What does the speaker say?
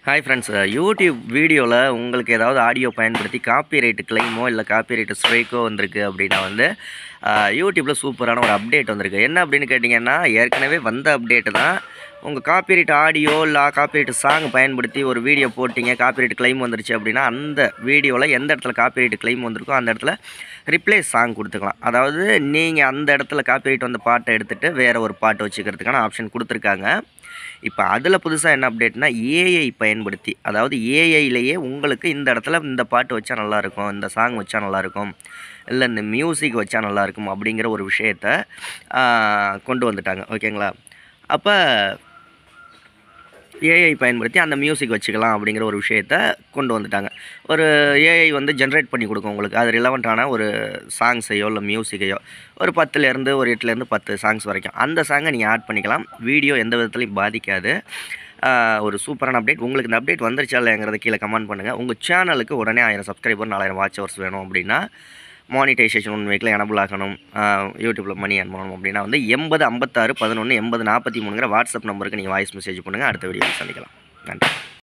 Hi friends, YouTube வீடியோவில் உங்களுக்கு ஏதாவது ஆடியோ பயன்படுத்தி காப்பிரைட் கிளைமோ இல்லை காப்பிரைட் ஸ்ட்ரைக்கோ வந்திருக்கு அப்படின்னா யூடியூப்பில் சூப்பரான ஒரு அப்டேட் வந்திருக்கு. என்ன அப்படின்னு கேட்டிங்கன்னா, ஏற்கனவே வந்த அப்டேட்டு தான். உங்கள் காப்பிரைட் ஆடியோ இல்லை காப்பிரைட் சாங் பயன்படுத்தி ஒரு வீடியோ போட்டிங்க, காப்பிரைட் கிளைம் வந்துருச்சு அப்படின்னா அந்த வீடியோவில் எந்த இடத்துல காப்பிரைட் கிளைம் வந்திருக்கோ அந்த இடத்துல ரிப்ளேஸ் சாங் கொடுத்துக்கலாம். அதாவது நீங்கள் அந்த இடத்துல காப்பிரைட் வந்த பாட்டை எடுத்துகிட்டு வேறு ஒரு பாட்டு வச்சுக்கிறதுக்கான ஆப்ஷன் கொடுத்துருக்காங்க. இப்போ அதில் புதுசாக என்ன அப்டேட்னா, ஏஐ பயன்படுத்தி, அதாவது ஏஐலேயே உங்களுக்கு இந்த இடத்துல இந்த பாட்டு வச்சா நல்லாயிருக்கும், இந்த சாங் வச்சா நல்லாயிருக்கும், இல்லை இந்த மியூசிக் வச்சா நல்லாயிருக்கும் அப்படிங்கிற ஒரு விஷயத்த கொண்டு வந்துட்டாங்க. ஓகேங்களா? அப்போ ஏஐ பயன்படுத்தி அந்த மியூசிக் வச்சுக்கலாம் அப்படிங்கிற ஒரு விஷயத்த கொண்டு வந்துட்டாங்க. ஒரு ஏஐ ஜென்ரேட் பண்ணி கொடுக்கும் உங்களுக்கு. அது ரிலவெண்ட்டான ஒரு சாங்ஸையோ இல்லை மியூசிக்கையோ ஒரு 10லேருந்து ஒரு 8லேருந்து 10 சாங்ஸ் வரைக்கும் அந்த சாங்கை நீங்கள் ஆட் பண்ணிக்கலாம். வீடியோ எந்த விதத்துலையும் பாதிக்காது. ஒரு சூப்பரான அப்டேட். உங்களுக்கு இந்த அப்டேட் வந்துருச்சா இல்லைங்கிறத கீழே கமெண்ட் பண்ணுங்கள். உங்கள் சேனலுக்கு உடனே 1000 சப்ஸ்கிரைபர் 4000 வாட்ச் ஹவர்ஸ் வேணும் அப்படின்னா, மானிட்டைசேஷன் 1 வீக்கில் எனபிள் ஆகணும், யூடியூப்பில் மணி ஏர்ன் பண்ணணும் அப்படின்னா 80 56 11 80 43ங்கிற வாட்ஸ்அப் நம்பருக்கு நீங்கள் வாய்ஸ் மெசேஜ் பண்ணுங்கள். அடுத்த வீடியோவில் சந்திக்கலாம். நன்றி.